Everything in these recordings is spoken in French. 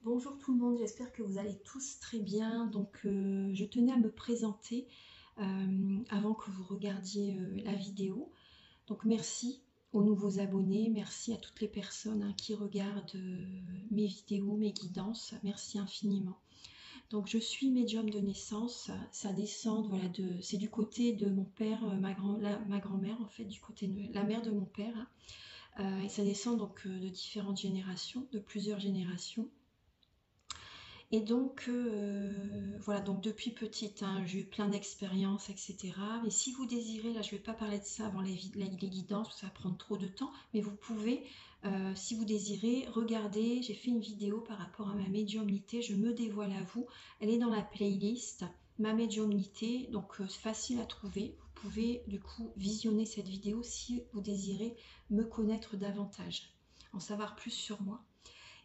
Bonjour tout le monde, j'espère que vous allez tous très bien. Je tenais à me présenter avant que vous regardiez la vidéo. Donc, merci aux nouveaux abonnés, merci à toutes les personnes qui regardent mes vidéos, mes guidances. Merci infiniment. Donc, je suis médium de naissance. Ça descend, voilà, c'est du côté de mon père, ma grand-mère en fait, du côté de la mère de mon père. Et ça descend de différentes générations, de plusieurs générations. Et voilà, donc depuis petite, j'ai eu plein d'expériences, etc. Mais si vous désirez, là je ne vais pas parler de ça avant les guidances, parce que ça va prendre trop de temps, mais vous pouvez, si vous désirez, regarder, j'ai fait une vidéo par rapport à ma médiumnité, je me dévoile à vous, elle est dans la playlist, ma médiumnité, donc c'est facile à trouver. Vous pouvez du coup visionner cette vidéo si vous désirez me connaître davantage, en savoir plus sur moi.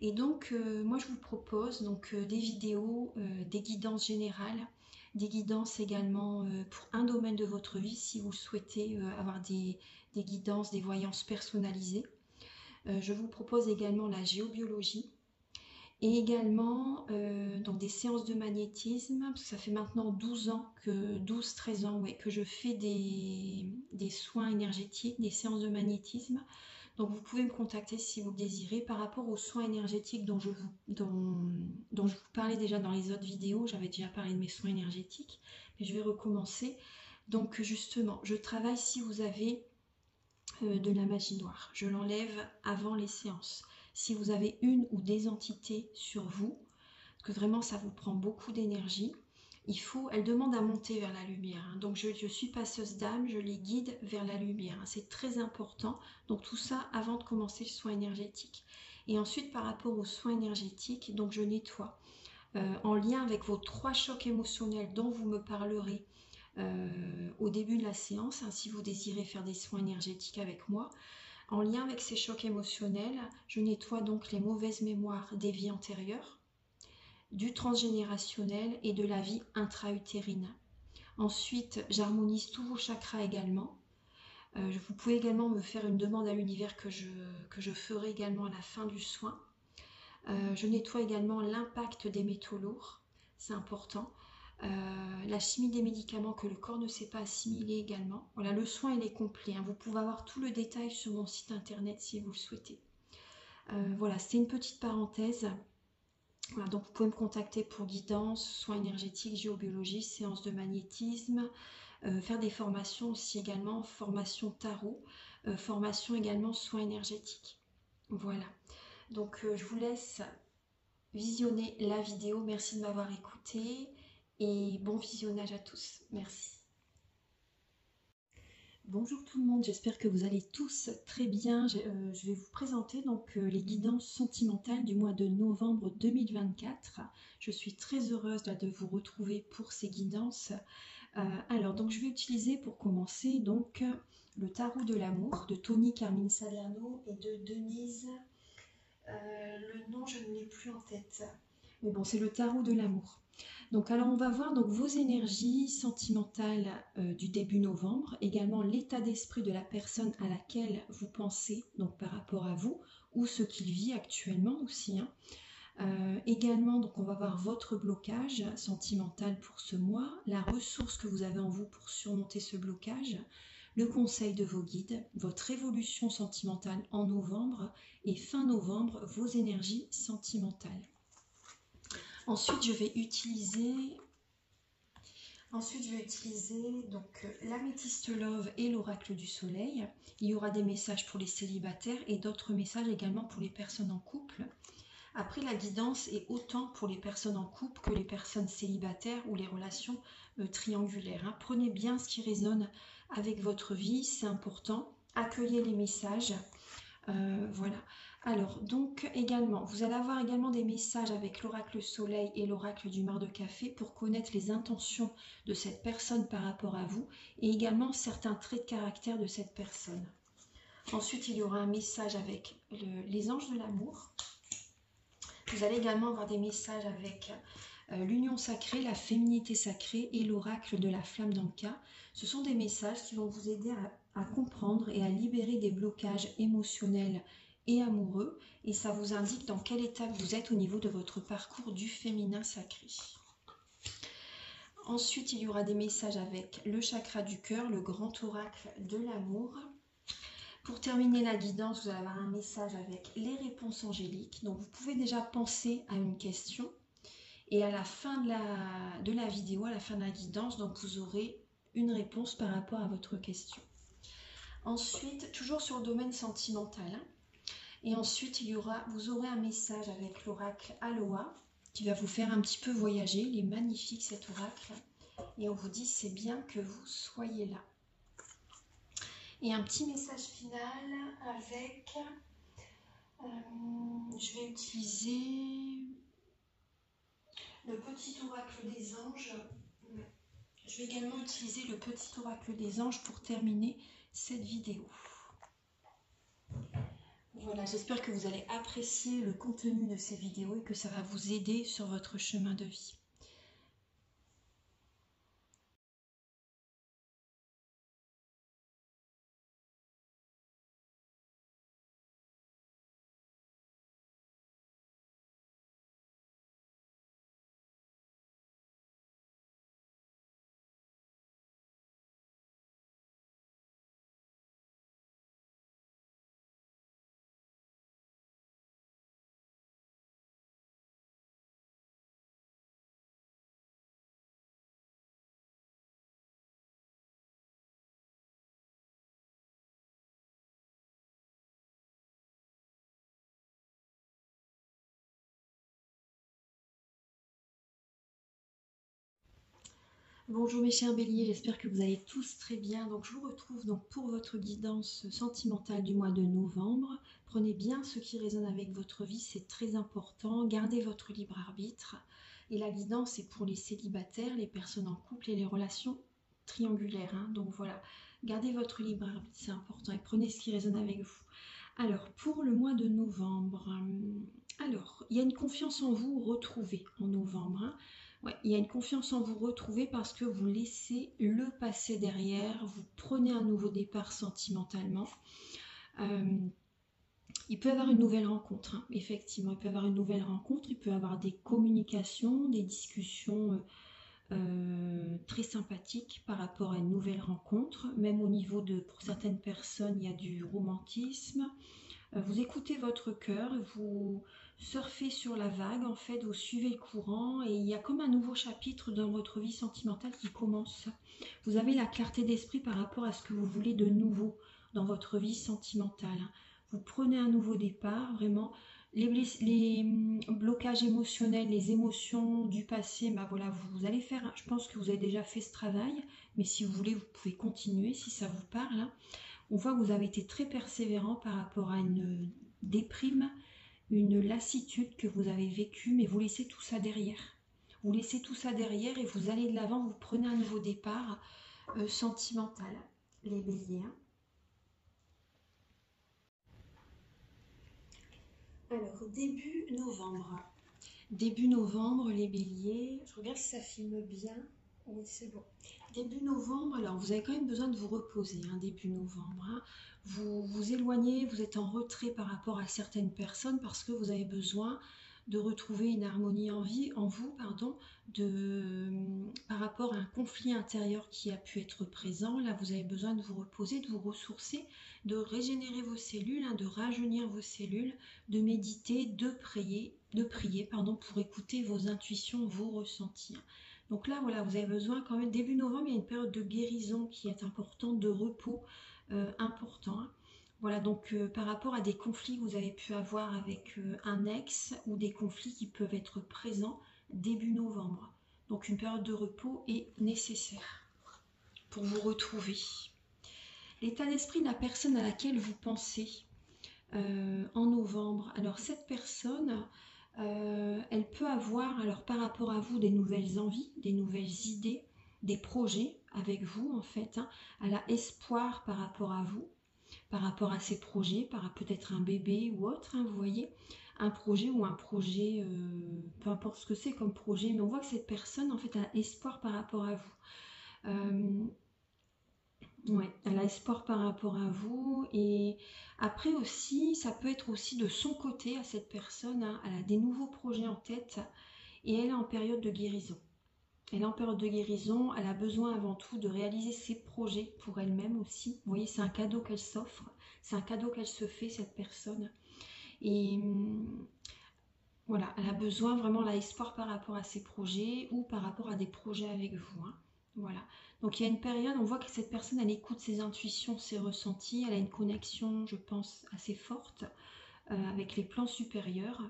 Et moi, je vous propose des vidéos, des guidances générales, des guidances également pour un domaine de votre vie si vous souhaitez avoir des guidances, des voyances personnalisées. Je vous propose également la géobiologie et également donc des séances de magnétisme, parce que ça fait maintenant 12 ans, 12-13 ans, ouais, que je fais des soins énergétiques, des séances de magnétisme. Donc vous pouvez me contacter si vous le désirez. Par rapport aux soins énergétiques dont je vous parlais déjà dans les autres vidéos, j'avais déjà parlé de mes soins énergétiques, mais je vais recommencer. Donc justement, je travaille si vous avez de la magie noire. Je l'enlève avant les séances. Si vous avez une ou des entités sur vous, parce que vraiment ça vous prend beaucoup d'énergie, elle demande à monter vers la lumière. Donc je suis passeuse d'âme, je les guide vers la lumière. C'est très important. Donc tout ça avant de commencer le soin énergétique. Et ensuite par rapport aux soins énergétiques, donc je nettoie. En lien avec vos 3 chocs émotionnels dont vous me parlerez au début de la séance, si vous désirez faire des soins énergétiques avec moi. En lien avec ces chocs émotionnels, je nettoie donc les mauvaises mémoires des vies antérieures, du transgénérationnel et de la vie intra-utérine. Ensuite, j'harmonise tous vos chakras également. Vous pouvez également me faire une demande à l'univers que je ferai également à la fin du soin. Je nettoie également l'impact des métaux lourds, c'est important. La chimie des médicaments que le corps ne sait pas assimiler également. Voilà, le soin il est complet. Vous pouvez avoir tout le détail sur mon site internet si vous le souhaitez. Voilà, c'était une petite parenthèse. Voilà, donc vous pouvez me contacter pour guidance, soins énergétiques, géobiologie, séances de magnétisme, faire des formations aussi également, formation tarot, formation également soins énergétiques. Voilà, je vous laisse visionner la vidéo. Merci de m'avoir écouté et bon visionnage à tous. Merci. Bonjour tout le monde, j'espère que vous allez tous très bien. Je vais vous présenter les guidances sentimentales du mois de novembre 2024. Je suis très heureuse de vous retrouver pour ces guidances. Je vais utiliser pour commencer le tarot de l'amour de Tony Carmine Salerno et de Denise. Le nom, je ne l'ai plus en tête. Mais bon, c'est le tarot de l'amour. On va voir vos énergies sentimentales du début novembre, également l'état d'esprit de la personne à laquelle vous pensez, donc par rapport à vous, ou ce qu'il vit actuellement aussi. Également, on va voir votre blocage sentimental pour ce mois, la ressource que vous avez en vous pour surmonter ce blocage, le conseil de vos guides, votre évolution sentimentale en novembre et fin novembre, vos énergies sentimentales. Ensuite, je vais utiliser l'améthyste love et l'oracle du soleil. Il y aura des messages pour les célibataires et d'autres messages également pour les personnes en couple. Après, la guidance est autant pour les personnes en couple que les personnes célibataires ou les relations triangulaires. Prenez bien ce qui résonne avec votre vie, c'est important. Accueillez les messages. Voilà. Alors, également, vous allez avoir également des messages avec l'oracle soleil et l'oracle du mar de café pour connaître les intentions de cette personne par rapport à vous et également certains traits de caractère de cette personne. Ensuite, il y aura un message avec les anges de l'amour. Vous allez également avoir des messages avec l'union sacrée, la féminité sacrée et l'oracle de la flamme d'Anka. Ce sont des messages qui vont vous aider à comprendre et à libérer des blocages émotionnels et amoureux, et ça vous indique dans quelle étape vous êtes au niveau de votre parcours du féminin sacré. Ensuite, il y aura des messages avec le chakra du cœur, le grand oracle de l'amour. Pour terminer la guidance, vous allez avoir un message avec les réponses angéliques. Donc, vous pouvez déjà penser à une question. Et à la fin de la vidéo, à la fin de la guidance, donc vous aurez une réponse par rapport à votre question. Ensuite, toujours sur le domaine sentimental. Et ensuite, vous aurez un message avec l'oracle Aloha, qui va vous faire un petit peu voyager. Il est magnifique cet oracle. Et on vous dit c'est bien que vous soyez là. Et un petit message final avec... je vais utiliser le petit oracle des anges. Je vais également utiliser le petit oracle des anges pour terminer cette vidéo. Voilà, j'espère que vous allez apprécier le contenu de ces vidéos et que ça va vous aider sur votre chemin de vie. Bonjour mes chers béliers, j'espère que vous allez tous très bien. Donc je vous retrouve donc pour votre guidance sentimentale du mois de novembre. Prenez bien ce qui résonne avec votre vie, c'est très important. Gardez votre libre arbitre. Et la guidance est pour les célibataires, les personnes en couple et les relations triangulaires. Donc voilà, gardez votre libre arbitre, c'est important. Et prenez ce qui résonne avec vous. Alors pour le mois de novembre, il y a une confiance en vous retrouvée en novembre. Ouais, il y a une confiance en vous retrouvée parce que vous laissez le passé derrière, vous prenez un nouveau départ sentimentalement. Il peut y avoir une nouvelle rencontre, effectivement, il peut y avoir une nouvelle rencontre, il peut y avoir des communications, des discussions très sympathiques par rapport à une nouvelle rencontre, même au niveau pour certaines personnes, il y a du romantisme. Vous écoutez votre cœur, vous surfez sur la vague, en fait, vous suivez le courant et il y a comme un nouveau chapitre dans votre vie sentimentale qui commence. Vous avez la clarté d'esprit par rapport à ce que vous voulez de nouveau dans votre vie sentimentale. Vous prenez un nouveau départ, vraiment. Les blocages émotionnels, les émotions du passé, voilà, vous allez faire, je pense que vous avez déjà fait ce travail, mais si vous voulez, vous pouvez continuer si ça vous parle. On voit que vous avez été très persévérant par rapport à une déprime, une lassitude que vous avez vécue, mais vous laissez tout ça derrière. Vous laissez tout ça derrière et vous allez de l'avant, vous prenez un nouveau départ sentimental, les béliers. Alors, début novembre. Début novembre, les béliers, je regarde si ça filme bien. Oui, c'est bon. Début novembre, alors vous avez quand même besoin de vous reposer, début novembre. Vous vous éloignez, vous êtes en retrait par rapport à certaines personnes parce que vous avez besoin de retrouver une harmonie en vous, par rapport à un conflit intérieur qui a pu être présent. Là, vous avez besoin de vous reposer, de vous ressourcer, de régénérer vos cellules, de rajeunir vos cellules, de méditer, de prier, pour écouter vos intuitions, vos ressentis. Donc là, voilà, vous avez besoin quand même, début novembre, il y a une période de guérison qui est importante, de repos important. Voilà, donc par rapport à des conflits que vous avez pu avoir avec un ex ou des conflits qui peuvent être présents début novembre. Donc une période de repos est nécessaire pour vous retrouver. L'état d'esprit de la personne à laquelle vous pensez en novembre. Alors cette personne, elle peut avoir, alors par rapport à vous, des nouvelles envies, des nouvelles idées, des projets avec vous en fait. Elle a espoir par rapport à vous, par rapport à ses projets, par peut-être un bébé ou autre, vous voyez, un projet, peu importe ce que c'est comme projet, mais on voit que cette personne en fait a espoir par rapport à vous. Ouais, elle a espoir par rapport à vous. Et après aussi, ça peut être aussi de son côté à cette personne, hein, elle a des nouveaux projets en tête et elle est en période de guérison. Elle est en période de guérison, elle a besoin avant tout de réaliser ses projets pour elle-même aussi. Vous voyez, c'est un cadeau qu'elle s'offre, c'est un cadeau qu'elle se fait, cette personne. Et voilà, elle a besoin vraiment, elle a espoir par rapport à ses projets ou par rapport à des projets avec vous, hein. Voilà. Donc il y a une période, on voit que cette personne, elle écoute ses intuitions, ses ressentis, elle a une connexion, je pense, assez forte avec les plans supérieurs.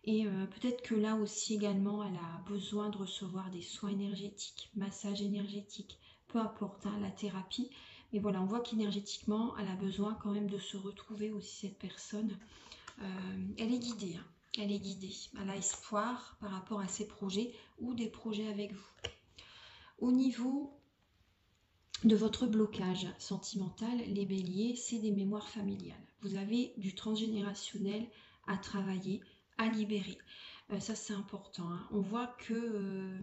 Et peut-être que là aussi également, elle a besoin de recevoir des soins énergétiques, massage énergétique, peu importe, hein, la thérapie. Mais voilà, on voit qu'énergétiquement, elle a besoin quand même de se retrouver aussi, cette personne. Elle est guidée, hein. Elle est guidée. Elle a espoir par rapport à ses projets ou des projets avec vous. Au niveau de votre blocage sentimental, les béliers, c'est des mémoires familiales. Vous avez du transgénérationnel à travailler, à libérer. Ça, c'est important, hein. On voit que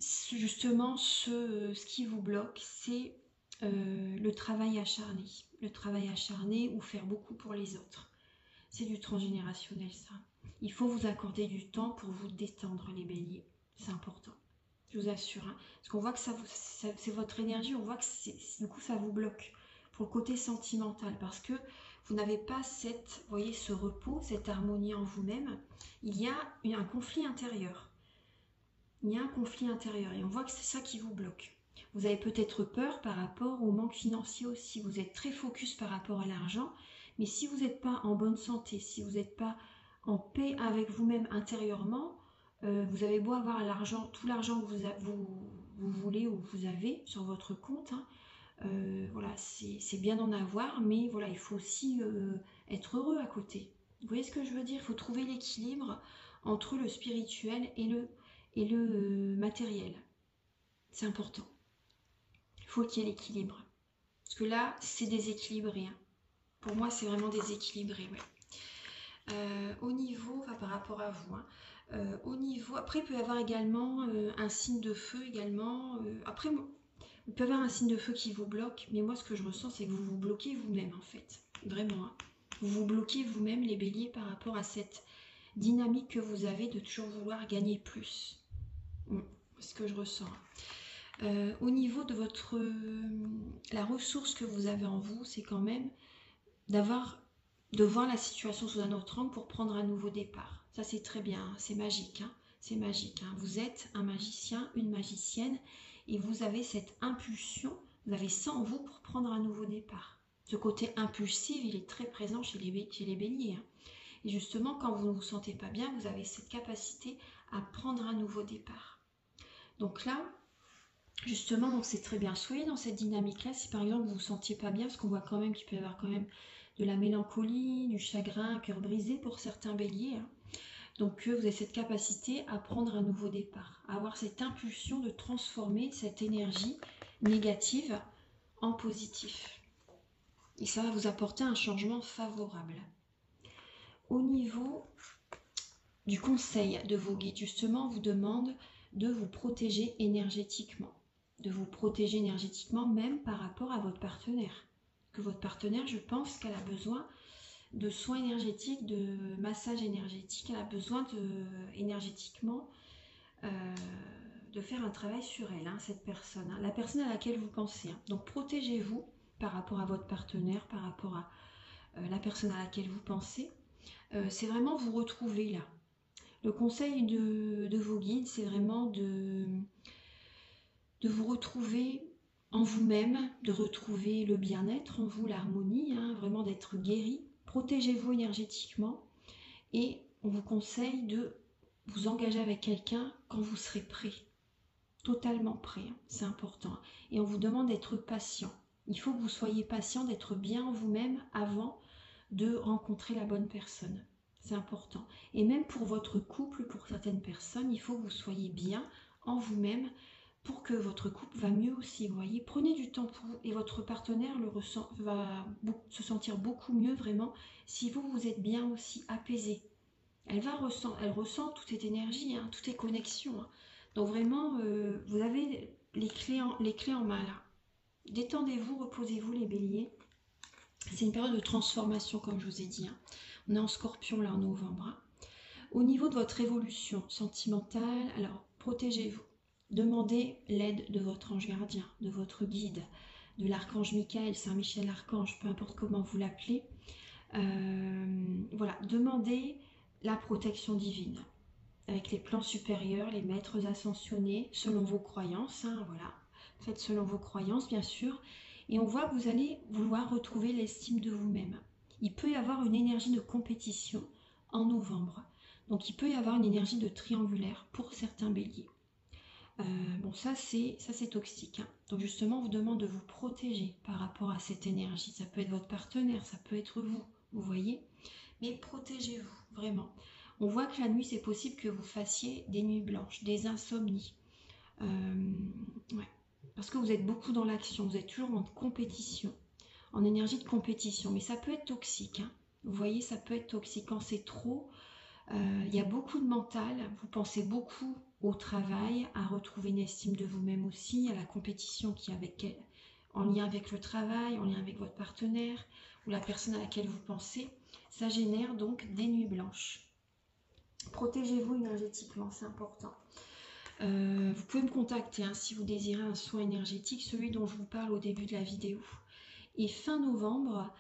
justement, ce qui vous bloque, c'est le travail acharné. Le travail acharné ou faire beaucoup pour les autres. C'est du transgénérationnel, ça. Il faut vous accorder du temps pour vous détendre, les béliers. C'est important. Je vous assure, hein. Parce qu'on voit que c'est votre énergie, on voit que du coup ça vous bloque pour le côté sentimental, parce que vous n'avez pas cette, vous voyez, ce repos, cette harmonie en vous-même. Il y a un conflit intérieur. Il y a un conflit intérieur et on voit que c'est ça qui vous bloque. Vous avez peut-être peur par rapport au manque financier aussi. Vous êtes très focus par rapport à l'argent, mais si vous n'êtes pas en bonne santé, si vous n'êtes pas en paix avec vous-même intérieurement, vous avez beau avoir l'argent, tout l'argent que vous voulez ou vous avez sur votre compte, hein, voilà, c'est bien d'en avoir, mais voilà, il faut aussi être heureux à côté. Vous voyez ce que je veux dire? Il faut trouver l'équilibre entre le spirituel et le matériel. C'est important. Il faut qu'il y ait l'équilibre. Parce que là, c'est déséquilibré, hein. Pour moi, c'est vraiment déséquilibré, ouais. Au niveau, enfin, par rapport à vous, hein, au niveau, après il peut y avoir également un signe de feu également. Après, il peut y avoir un signe de feu qui vous bloque, mais moi ce que je ressens, c'est que vous vous bloquez vous-même en fait. Vraiment, hein. Vous vous bloquez vous-même, les béliers, par rapport à cette dynamique que vous avez de toujours vouloir gagner plus. C'est ce que je ressens. Au niveau de la ressource que vous avez en vous, c'est quand même de voir la situation sous un autre angle pour prendre un nouveau départ. Ça, c'est très bien, hein, c'est magique, hein, c'est magique, hein. Vous êtes un magicien, une magicienne, et vous avez cette impulsion, vous avez ça en vous pour prendre un nouveau départ. Ce côté impulsif, il est très présent chez les béliers, hein. Et justement, quand vous ne vous sentez pas bien, vous avez cette capacité à prendre un nouveau départ. Donc là, justement, donc c'est très bien. Soyez dans cette dynamique-là. Si par exemple vous vous sentiez pas bien, parce qu'on voit quand même qu'il peut y avoir quand même de la mélancolie, du chagrin, un cœur brisé pour certains béliers, hein. Donc vous avez cette capacité à prendre un nouveau départ, à avoir cette impulsion de transformer cette énergie négative en positif. Et ça va vous apporter un changement favorable. Au niveau du conseil de vos guides, justement, on vous demande de vous protéger énergétiquement. De vous protéger énergétiquement même par rapport à votre partenaire. Que votre partenaire, je pense qu'elle a besoin de soins énergétiques, de massage énergétique. Elle a besoin énergétiquement de faire un travail sur elle, hein, cette personne, hein, la personne à laquelle vous pensez, hein. Donc protégez-vous par rapport à votre partenaire, par rapport à la personne à laquelle vous pensez. C'est vraiment vous retrouver là. Le conseil de vos guides, c'est vraiment de vous retrouver en vous-même, de retrouver le bien-être en vous, l'harmonie, hein, vraiment d'être guéri. Protégez-vous énergétiquement et on vous conseille de vous engager avec quelqu'un quand vous serez prêt, totalement prêt, hein, c'est important. Et on vous demande d'être patient. Il faut que vous soyez patient, d'être bien en vous-même avant de rencontrer la bonne personne. C'est important. Et même pour votre couple, pour certaines personnes, il faut que vous soyez bien en vous-même pour que votre couple va mieux aussi. Vous voyez, prenez du temps pour vous et votre partenaire va se sentir beaucoup mieux vraiment si vous êtes bien aussi apaisé. Elle ressent toute cette énergie, hein, toutes ces connexions, hein. Donc vraiment, vous avez les clés en main là. Détendez-vous, reposez-vous les béliers. C'est une période de transformation comme je vous ai dit. Hein. On est en scorpion là en novembre. Hein. Au niveau de votre évolution sentimentale, alors protégez-vous. Demandez l'aide de votre ange gardien, de votre guide, de l'archange Michael, Saint-Michel l'archange, peu importe comment vous l'appelez. Voilà, demandez la protection divine avec les plans supérieurs, les maîtres ascensionnés, selon vos croyances. Hein, voilà, faites selon vos croyances bien sûr. Et on voit que vous allez vouloir retrouver l'estime de vous-même. Il peut y avoir une énergie de compétition en novembre. Donc il peut y avoir une énergie de triangulaire pour certains béliers. Bon, ça c'est toxique. Hein. Donc justement, on vous demande de vous protéger par rapport à cette énergie. Ça peut être votre partenaire, ça peut être vous, vous voyez. Mais protégez-vous, vraiment. On voit que la nuit, c'est possible que vous fassiez des nuits blanches, des insomnies. Ouais. Parce que vous êtes beaucoup dans l'action, vous êtes toujours en compétition, en énergie de compétition. Mais ça peut être toxique. Hein. Vous voyez, ça peut être toxique. Quand c'est trop, il y a beaucoup de mental. Vous pensez beaucoup au travail, à retrouver une estime de vous-même aussi, à la compétition qui est avec elle, en lien avec le travail, en lien avec votre partenaire ou la personne à laquelle vous pensez. Ça génère donc des nuits blanches. Protégez-vous énergétiquement, c'est important. Vous pouvez me contacter hein, si vous désirez un soin énergétique, celui dont je vous parle au début de la vidéo. Et fin novembre,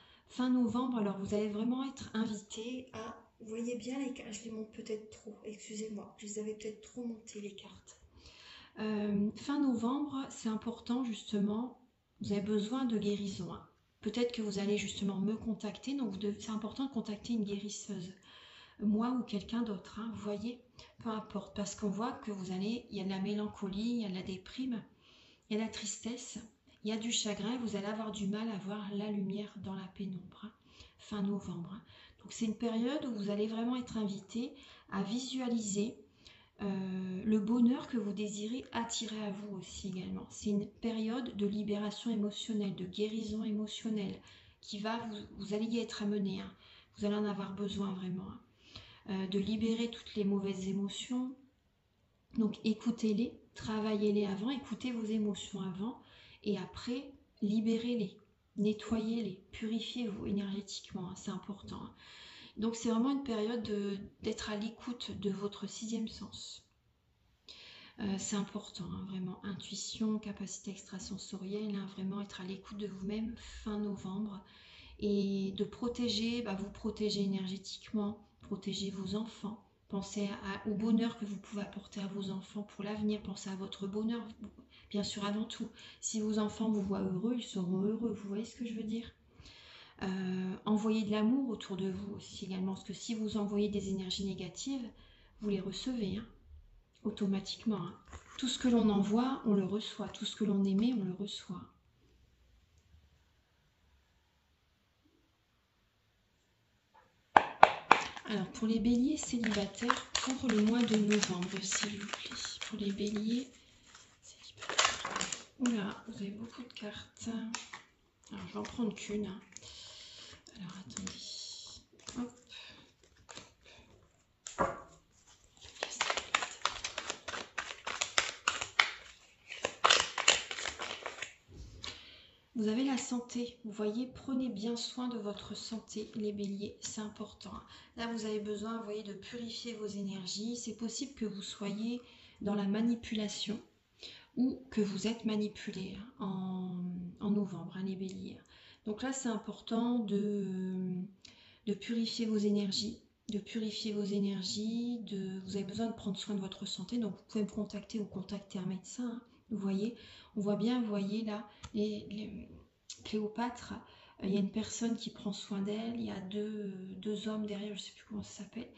alors vous allez vraiment être invité à... Vous voyez bien les cartes, je les monte peut-être trop, excusez-moi, je les avais peut-être trop montées les cartes. Fin novembre, c'est important justement, vous avez besoin de guérison. Hein. Peut-être que vous allez justement me contacter, donc c'est important de contacter une guérisseuse. Moi ou quelqu'un d'autre, hein, vous voyez, peu importe, parce qu'on voit que vous allez, il y a de la mélancolie, il y a de la déprime, il y a de la tristesse, il y a du chagrin, vous allez avoir du mal à voir la lumière dans la pénombre, hein, fin novembre. Hein. Donc c'est une période où vous allez vraiment être invité à visualiser le bonheur que vous désirez attirer à vous aussi également. C'est une période de libération émotionnelle, de guérison émotionnelle, qui va, vous allez y être amené, hein. Vous allez en avoir besoin vraiment. Hein. De libérer toutes les mauvaises émotions. Donc écoutez-les, travaillez-les avant, écoutez vos émotions avant et après libérez-les, nettoyez-les, purifiez-vous énergétiquement, hein, c'est important. Hein. Donc c'est vraiment une période d'être à l'écoute de votre sixième sens. C'est important, hein, vraiment, intuition, capacité extrasensorielle, hein, vraiment être à l'écoute de vous-même fin novembre et de protéger, vous protéger énergétiquement, protéger vos enfants, pensez au bonheur que vous pouvez apporter à vos enfants pour l'avenir, pensez à votre bonheur, bien sûr avant tout. Si vos enfants vous voient heureux, ils seront heureux, vous voyez ce que je veux dire. Envoyez de l'amour autour de vous aussi également, parce que si vous envoyez des énergies négatives, vous les recevez, hein, automatiquement. Hein. Tout ce que l'on envoie, on le reçoit, tout ce que l'on émet, on le reçoit. Alors, pour les béliers célibataires, pour le mois de novembre, s'il vous plaît. Pour les béliers célibataires. Oula, vous avez beaucoup de cartes. Alors, je vais en prendre qu'une. Alors, attendez. Hop. Vous avez la santé, vous voyez, prenez bien soin de votre santé, les béliers, c'est important. Là, vous avez besoin, vous voyez, de purifier vos énergies. C'est possible que vous soyez dans la manipulation ou que vous êtes manipulé en novembre, hein, les béliers. Donc là, c'est important de purifier vos énergies, vous avez besoin de prendre soin de votre santé, donc vous pouvez me contacter ou contacter un médecin, hein, vous voyez, on voit bien, vous voyez là, Cléopâtre, il y a une personne qui prend soin d'elle, il y a deux hommes derrière, je ne sais plus comment ça s'appelle,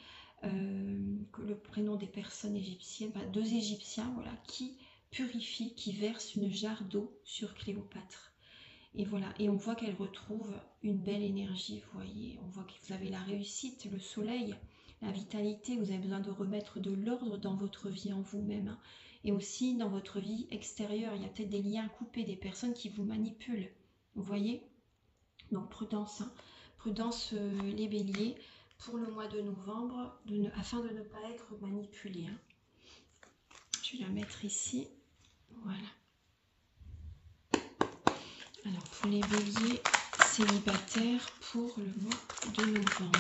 le prénom des personnes égyptiennes, deux Égyptiens, voilà, qui purifient, qui versent une jarre d'eau sur Cléopâtre. Et voilà, et on voit qu'elle retrouve une belle énergie, vous voyez, on voit que vous avez la réussite, le soleil, la vitalité, vous avez besoin de remettre de l'ordre dans votre vie en vous-même, hein. Et aussi dans votre vie extérieure, il y a peut-être des liens coupés, des personnes qui vous manipulent, vous voyez. Donc prudence, hein. Prudence les béliers, pour le mois de novembre, afin de ne pas être manipulé, hein. Je vais la mettre ici, voilà. Alors, pour les béliers célibataires pour le mois de novembre.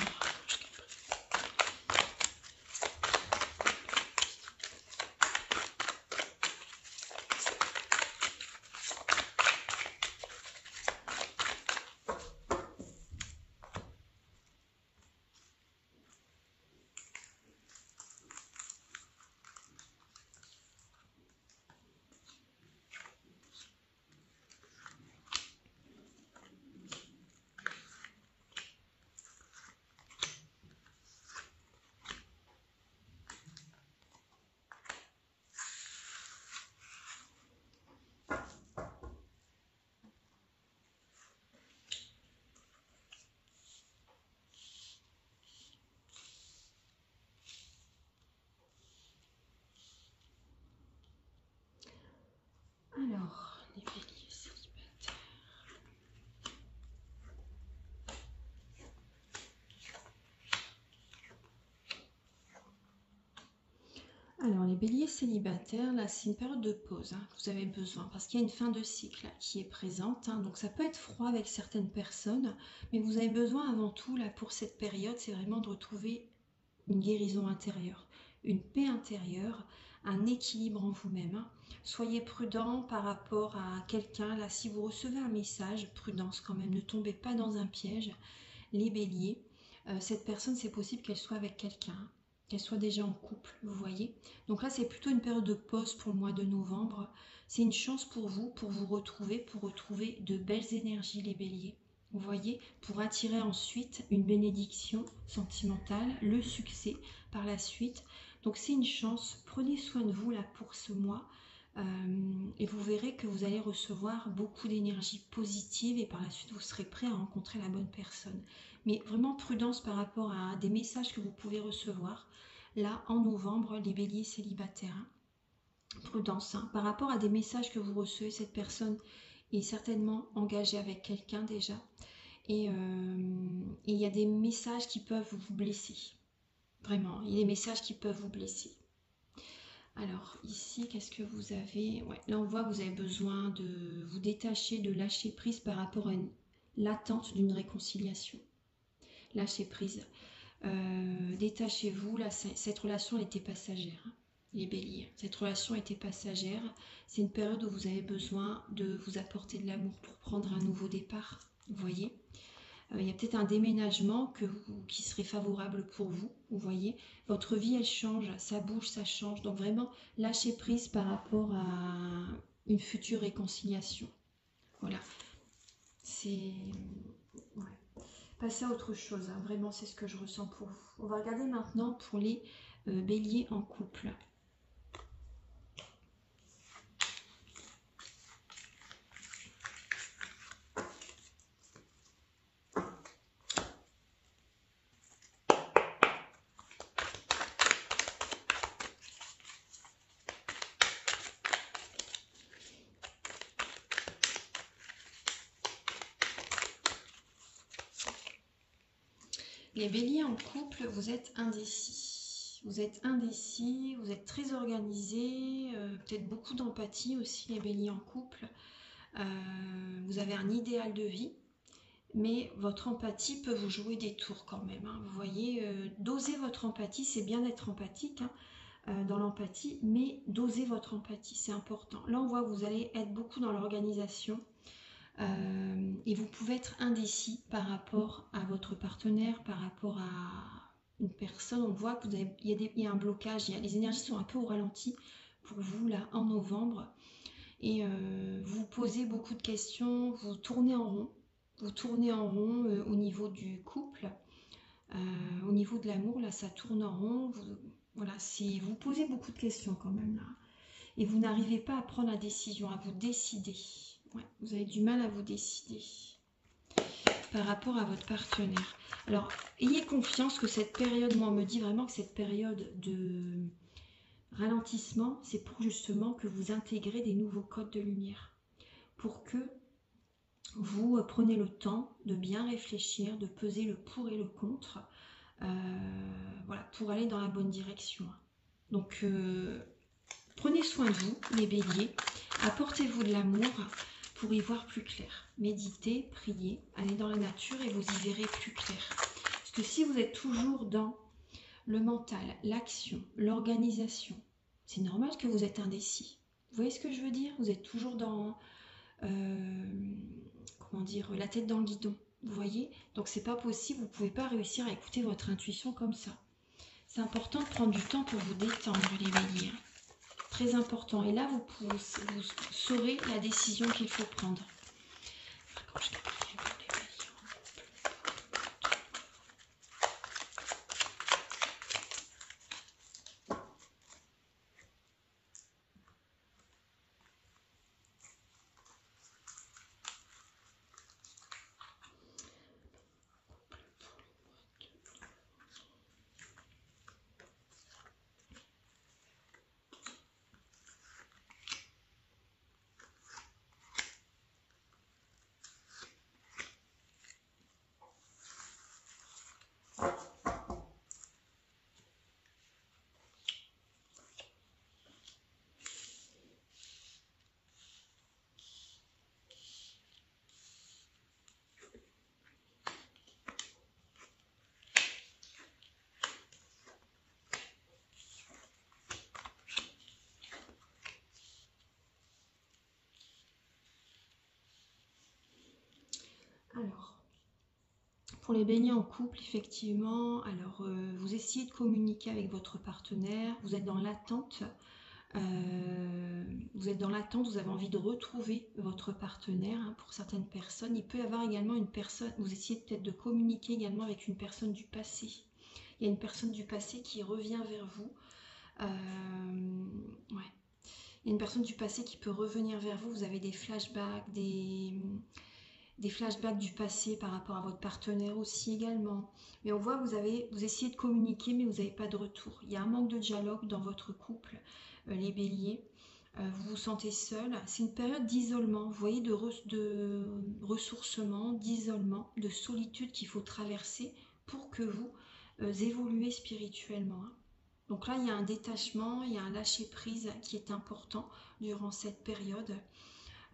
Alors, les béliers célibataires. Alors, les béliers célibataires, là, c'est une période de pause hein, que vous avez besoin parce qu'il y a une fin de cycle là, qui est présente. Hein, donc, ça peut être froid avec certaines personnes, mais vous avez besoin avant tout, là, pour cette période, c'est vraiment de retrouver une guérison intérieure, une paix intérieure, un équilibre en vous-même. Hein. Soyez prudent par rapport à quelqu'un. Là, si vous recevez un message, prudence quand même, ne tombez pas dans un piège. Les béliers, cette personne, c'est possible qu'elle soit avec quelqu'un, qu'elle soit déjà en couple, vous voyez. Donc là, c'est plutôt une période de pause pour le mois de novembre. C'est une chance pour vous retrouver de belles énergies, les béliers. Vous voyez, pour attirer ensuite une bénédiction sentimentale, le succès par la suite. Donc c'est une chance, prenez soin de vous là pour ce mois. Et vous verrez que vous allez recevoir beaucoup d'énergie positive et par la suite vous serez prêt à rencontrer la bonne personne. Mais vraiment prudence par rapport à des messages que vous pouvez recevoir là en novembre, les béliers célibataires. Hein. Prudence hein, par rapport à des messages que vous recevez, cette personne est certainement engagée avec quelqu'un déjà. Et il y a des messages qui peuvent vous blesser. Vraiment, il y a des messages qui peuvent vous blesser. Alors ici, qu'est-ce que vous avez? Ouais, là on voit que vous avez besoin de vous détacher, de lâcher prise par rapport à l'attente d'une réconciliation. Lâchez prise. Détachez-vous. Là, cette relation était passagère. Hein, les béliers. Cette relation était passagère. C'est une période où vous avez besoin de vous apporter de l'amour pour prendre un nouveau départ. Vous voyez? Il y a peut-être un déménagement qui serait favorable pour vous, vous voyez. Votre vie, elle change, ça bouge, ça change. Donc vraiment, lâchez prise par rapport à une future réconciliation. Voilà. C'est... Ouais. Passez à autre chose, hein. Vraiment, c'est ce que je ressens pour vous. On va regarder maintenant pour les béliers en couple. Les béliers en couple, vous êtes indécis. Vous êtes indécis, vous êtes très organisés, peut-être beaucoup d'empathie aussi, les béliers en couple. Vous avez un idéal de vie, mais votre empathie peut vous jouer des tours quand même. Hein. Vous voyez, doser votre empathie, c'est bien d'être empathique hein, dans l'empathie, mais doser votre empathie, c'est important. Là, on voit que vous allez être beaucoup dans l'organisation. Et vous pouvez être indécis par rapport à votre partenaire, par rapport à une personne. On voit qu'il y a un blocage, les énergies sont un peu au ralenti pour vous là en novembre. Et vous posez beaucoup de questions, vous tournez en rond. Vous tournez en rond au niveau du couple. Au niveau de l'amour, là ça tourne en rond. Voilà, vous posez beaucoup de questions quand même là. Et vous n'arrivez pas à prendre la décision, à vous décider. Ouais, vous avez du mal à vous décider par rapport à votre partenaire. Alors, ayez confiance que cette période, moi on me dit vraiment que cette période de ralentissement, c'est pour justement que vous intégrez des nouveaux codes de lumière. Pour que vous preniez le temps de bien réfléchir, de peser le pour et le contre, voilà, pour aller dans la bonne direction. Donc, prenez soin de vous, les béliers, apportez-vous de l'amour pour y voir plus clair. Méditez, priez, allez dans la nature et vous y verrez plus clair. Parce que si vous êtes toujours dans le mental, l'action, l'organisation, c'est normal que vous êtes indécis. Vous voyez ce que je veux dire? Vous êtes toujours dans, comment dire, la tête dans le guidon. Vous voyez? Donc c'est pas possible, vous ne pouvez pas réussir à écouter votre intuition comme ça. C'est important de prendre du temps pour vous détendre, les béliers. Très important. Et là, vous saurez la décision qu'il faut prendre. Alors, pour les béliers en couple, effectivement, alors vous essayez de communiquer avec votre partenaire, vous êtes dans l'attente, vous avez envie de retrouver votre partenaire. Hein, pour certaines personnes, il peut y avoir également une personne, vous essayez peut-être de communiquer également avec une personne du passé. Il y a une personne du passé qui revient vers vous. Ouais. Il y a une personne du passé qui peut revenir vers vous, vous avez des flashbacks, des flashbacks du passé par rapport à votre partenaire aussi également. Mais on voit que vous essayez de communiquer mais vous n'avez pas de retour. Il y a un manque de dialogue dans votre couple, les béliers. Vous vous sentez seul. C'est une période d'isolement, vous voyez, de ressourcement, d'isolement, de solitude qu'il faut traverser pour que vous évoluez spirituellement. Hein. Donc là, il y a un détachement, il y a un lâcher-prise qui est important durant cette période.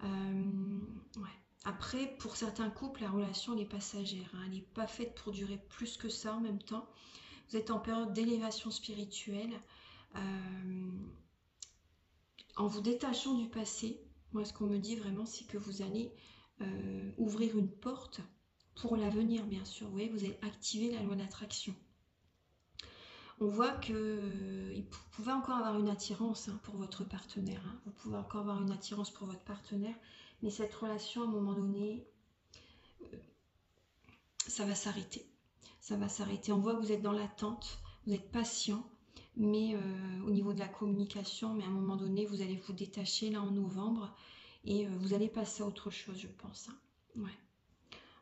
Ouais. Après, pour certains couples, la relation elle est passagère. Hein. Elle n'est pas faite pour durer plus que ça en même temps. Vous êtes en période d'élévation spirituelle. En vous détachant du passé, moi ce qu'on me dit vraiment, c'est que vous allez ouvrir une porte pour l'avenir, bien sûr. Vous voyez, vous allez activer la loi d'attraction. On voit que vous pouvez encore avoir une attirance hein, pour votre partenaire. Hein. Vous pouvez encore avoir une attirance pour votre partenaire. Mais cette relation, à un moment donné, ça va s'arrêter. Ça va s'arrêter. On voit que vous êtes dans l'attente, vous êtes patient, mais au niveau de la communication, mais à un moment donné, vous allez vous détacher là en novembre et vous allez passer à autre chose, je pense. Hein. Ouais.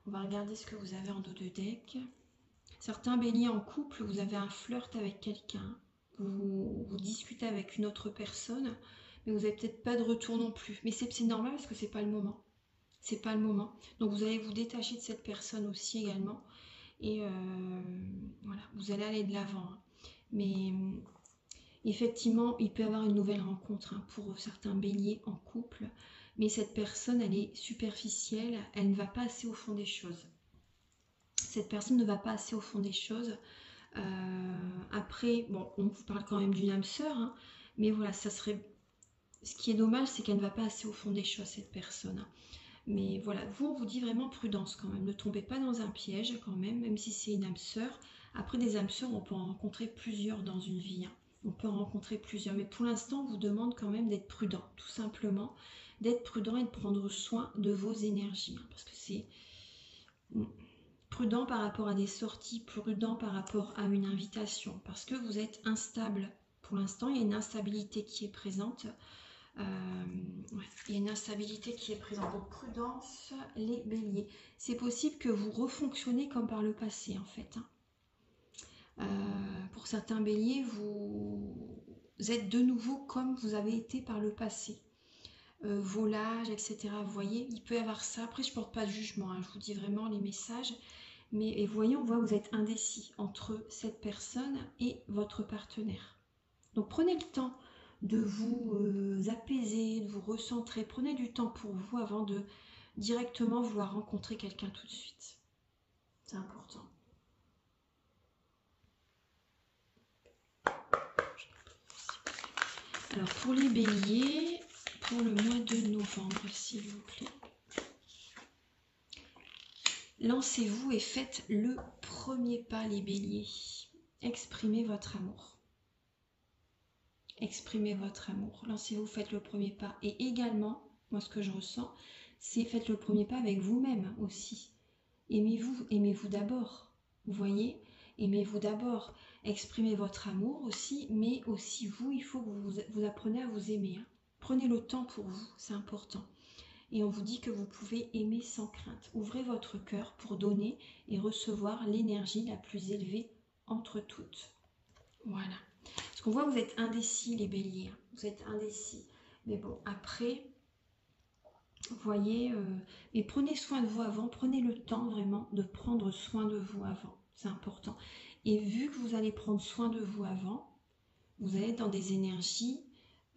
On va regarder ce que vous avez en dos de deck. Certains béliers en couple, vous avez un flirt avec quelqu'un. Vous discutez avec une autre personne, mais vous n'avez peut-être pas de retour non plus. Mais c'est normal parce que c'est pas le moment. C'est pas le moment. Donc vous allez vous détacher de cette personne aussi également. Et voilà, vous allez aller de l'avant. Hein. Mais effectivement, il peut y avoir une nouvelle rencontre hein, pour certains béliers en couple. Mais cette personne, elle est superficielle. Elle ne va pas assez au fond des choses. Cette personne ne va pas assez au fond des choses. Après, bon, on vous parle quand même d'une âme sœur. Hein, mais voilà, ça serait... Ce qui est dommage, c'est qu'elle ne va pas assez au fond des choses, cette personne. Hein. Mais voilà, vous, on vous dit vraiment prudence quand même. Ne tombez pas dans un piège quand même si c'est une âme sœur. Après, des âmes sœurs, on peut en rencontrer plusieurs dans une vie. Hein. On peut en rencontrer plusieurs. Mais pour l'instant, on vous demande quand même d'être prudent, tout simplement. D'être prudent et de prendre soin de vos énergies. Hein, parce que c'est prudent par rapport à des sorties, prudent par rapport à une invitation. Parce que vous êtes instable. Pour l'instant, il y a une instabilité qui est présente. Ouais, il y a une instabilité qui est présente. Donc prudence, les béliers. C'est possible que vous refonctionnez comme par le passé en fait. Hein. Pour certains béliers, vous êtes de nouveau comme vous avez été par le passé. Volage, etc. Vous voyez, il peut y avoir ça. Après, je ne porte pas de jugement. Hein. Je vous dis vraiment les messages. Mais et voyons, on voit que vous êtes indécis entre cette personne et votre partenaire. Donc prenez le temps de vous apaiser, de vous recentrer. Prenez du temps pour vous avant de directement vouloir rencontrer quelqu'un tout de suite. C'est important. Alors pour les béliers, pour le mois de novembre, s'il vous plaît. Lancez-vous et faites le premier pas, les béliers. Exprimez votre amour. Exprimez votre amour. Lancez-vous, faites le premier pas. Et également, moi ce que je ressens, c'est faites le premier pas avec vous-même aussi. Aimez-vous d'abord. Vous voyez, aimez-vous d'abord. Exprimez votre amour aussi, mais aussi vous, il faut que vous appreniez à vous aimer. Hein. Prenez le temps pour vous, c'est important. Et on vous dit que vous pouvez aimer sans crainte. Ouvrez votre cœur pour donner et recevoir l'énergie la plus élevée entre toutes. Voilà. Parce qu'on voit que vous êtes indécis, les béliers. Vous êtes indécis. Mais bon, après, vous voyez, mais prenez soin de vous avant. Prenez le temps vraiment de prendre soin de vous avant. C'est important. Et vu que vous allez prendre soin de vous avant, vous allez être dans des énergies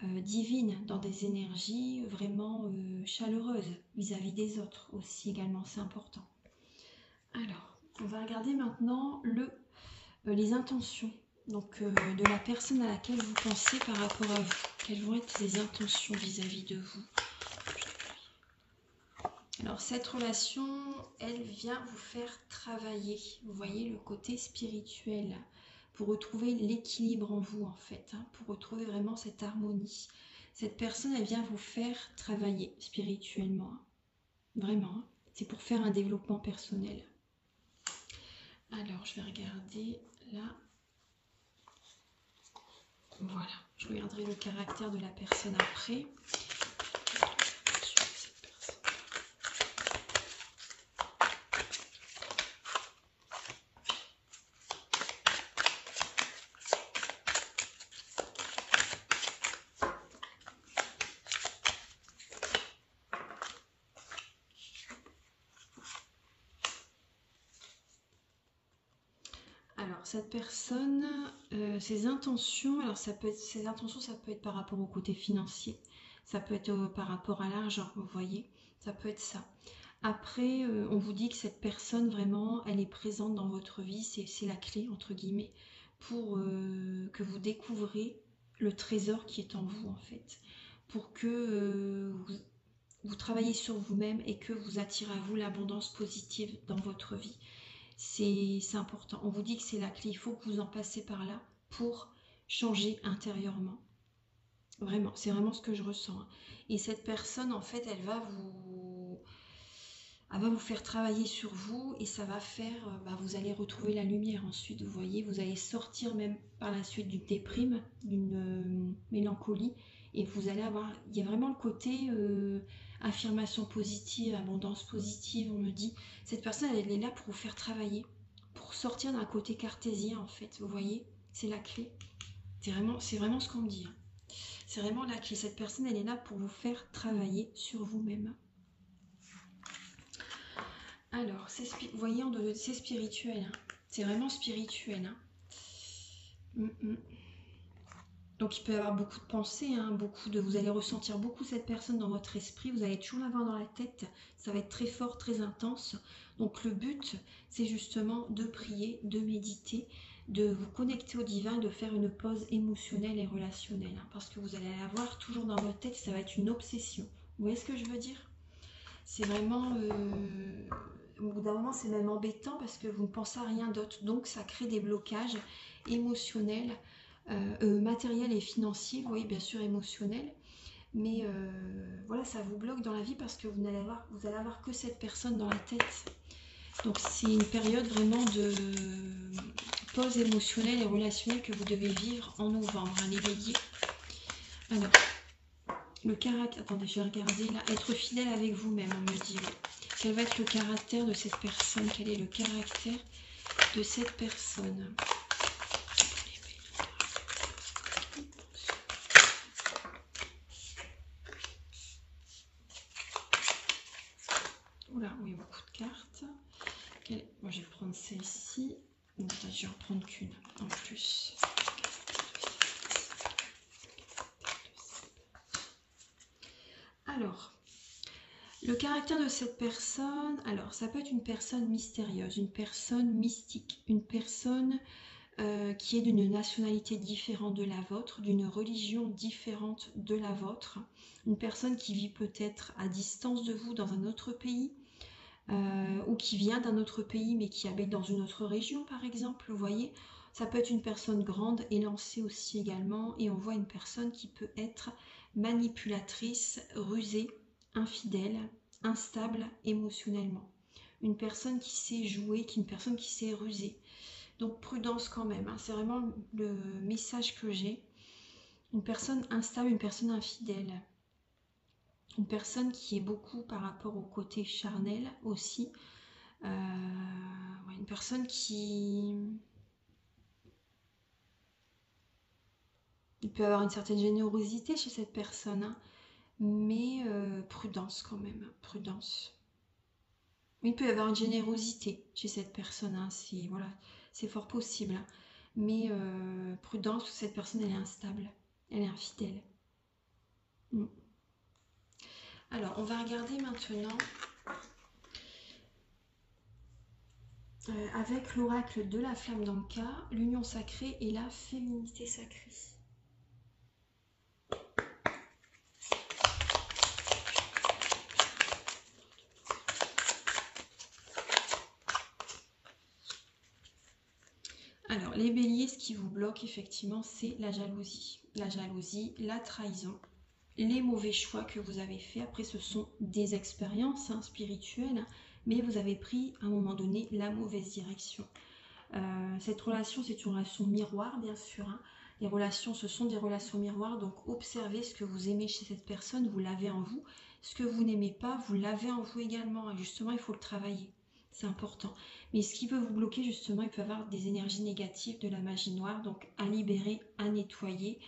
divines, dans des énergies vraiment chaleureuses vis-à-vis des autres aussi également. C'est important. Alors, on va regarder maintenant les intentions. Donc de la personne à laquelle vous pensez par rapport à vous. Quelles vont être les intentions vis-à-vis de vous? Alors cette relation, elle vient vous faire travailler. Vous voyez le côté spirituel. Pour retrouver l'équilibre en vous en fait. Hein, pour retrouver vraiment cette harmonie. Cette personne, elle vient vous faire travailler spirituellement. Hein, vraiment. Hein, c'est pour faire un développement personnel. Alors je vais regarder là. Voilà, je regarderai le caractère de la personne après. Alors cette personne, ses intentions, alors ses intentions, ça peut être par rapport au côté financier, ça peut être par rapport à l'argent, vous voyez, ça peut être ça. Après, on vous dit que cette personne, vraiment, elle est présente dans votre vie, c'est la clé, entre guillemets, pour que vous découvrez le trésor qui est en vous, en fait. Pour que vous travaillez sur vous-même et que vous attirez à vous l'abondance positive dans votre vie. C'est important. On vous dit que c'est la clé. Il faut que vous en passez par là pour changer intérieurement. Vraiment, c'est vraiment ce que je ressens. Et cette personne, en fait, elle va vous faire travailler sur vous et ça va faire, vous allez retrouver la lumière ensuite. Vous voyez, vous allez sortir même par la suite d'une déprime, d'une mélancolie et vous allez avoir, il y a vraiment le côté affirmation positive, abondance positive. On me dit, cette personne, elle est là pour vous faire travailler, pour sortir d'un côté cartésien en fait. Vous voyez, c'est la clé. C'est vraiment ce qu'on me dit. Hein. C'est vraiment la clé. Cette personne, elle est là pour vous faire travailler sur vous-même. Alors, vous voyez, c'est spirituel. Hein. C'est vraiment spirituel. Hein. Donc, il peut y avoir beaucoup de pensées. Hein, vous allez ressentir beaucoup cette personne dans votre esprit. Vous allez toujours l'avoir dans la tête. Ça va être très fort, très intense. Donc, le but, c'est justement de prier, de méditer, de vous connecter au divin, de faire une pause émotionnelle et relationnelle. Hein, parce que vous allez l'avoir toujours dans votre tête. Ça va être une obsession. Vous voyez ce que je veux dire? C'est vraiment... au bout d'un moment, c'est même embêtant parce que vous ne pensez à rien d'autre. Donc, ça crée des blocages émotionnels, matériels et financiers. Vous voyez, bien sûr, émotionnels. Mais voilà, ça vous bloque dans la vie parce que vous allez avoir que cette personne dans la tête. Donc, c'est une période vraiment de pause émotionnelle et relationnelle que vous devez vivre en novembre, hein, les béliers. Alors, le caractère, attendez, je vais regarder là. Être fidèle avec vous-même, on me dit. Quel va être le caractère de cette personne? Quel est le caractère de cette personne? Oula, oui, beaucoup de cartes. Bon, je vais prendre celle-ci. Non, je vais en prendre qu'une en plus. Le caractère de cette personne, alors ça peut être une personne mystérieuse, une personne mystique, une personne qui est d'une nationalité différente de la vôtre, d'une religion différente de la vôtre, une personne qui vit peut-être à distance de vous dans un autre pays, ou qui vient d'un autre pays mais qui habite dans une autre région par exemple, vous voyez. Ça peut être une personne grande, élancée aussi également, et on voit une personne qui peut être manipulatrice, rusée, infidèle, instable émotionnellement. Une personne qui sait jouer, une personne qui sait ruser. Donc prudence quand même, hein. C'est vraiment le message que j'ai. Une personne instable, une personne infidèle. Une personne qui est beaucoup par rapport au côté charnel aussi. Une personne qui... Il peut y avoir une certaine générosité chez cette personne, hein, mais prudence quand même, prudence. Il peut y avoir une générosité chez cette personne, hein, voilà, c'est fort possible, hein, mais prudence, cette personne elle est instable, elle est infidèle. Alors, on va regarder maintenant avec l'oracle de la flamme d'Anka, l'union sacrée et la féminité sacrée. Alors, les béliers, ce qui vous bloque effectivement, c'est la jalousie. La jalousie, la trahison, les mauvais choix que vous avez faits. Après, ce sont des expériences spirituelles, mais vous avez pris à un moment donné la mauvaise direction. Cette relation, c'est une relation miroir, bien sûr. Hein. Les relations, ce sont des relations miroirs, donc observez ce que vous aimez chez cette personne, vous l'avez en vous. Ce que vous n'aimez pas, vous l'avez en vous également. Et justement, il faut le travailler. C'est important. Mais ce qui peut vous bloquer, justement, il peut y avoir des énergies négatives, de la magie noire, donc à libérer, à nettoyer.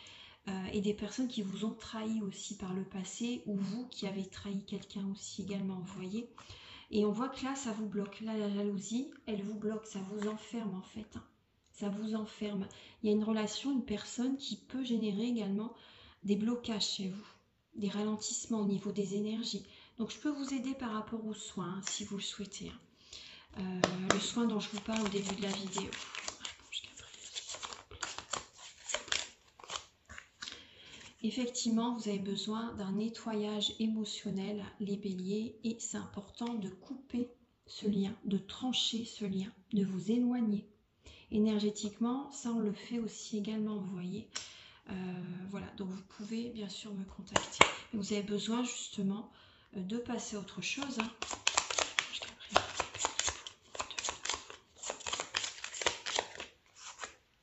Et des personnes qui vous ont trahi aussi par le passé, ou vous qui avez trahi quelqu'un aussi également, vous voyez. Et on voit que là, ça vous bloque. Là, la jalousie, elle vous bloque, ça vous enferme en fait. Hein. Ça vous enferme. Il y a une relation, une personne qui peut générer également des blocages chez vous, des ralentissements au niveau des énergies. Donc, je peux vous aider par rapport aux soins, hein, si vous le souhaitez. Hein. Le soin dont je vous parle au début de la vidéo. Effectivement, vous avez besoin d'un nettoyage émotionnel, les béliers, et c'est important de couper ce lien, de trancher ce lien, de vous éloigner. Énergétiquement, ça on le fait aussi également, vous voyez. Voilà, donc vous pouvez bien sûr me contacter. Vous avez besoin justement de passer à autre chose. Hein.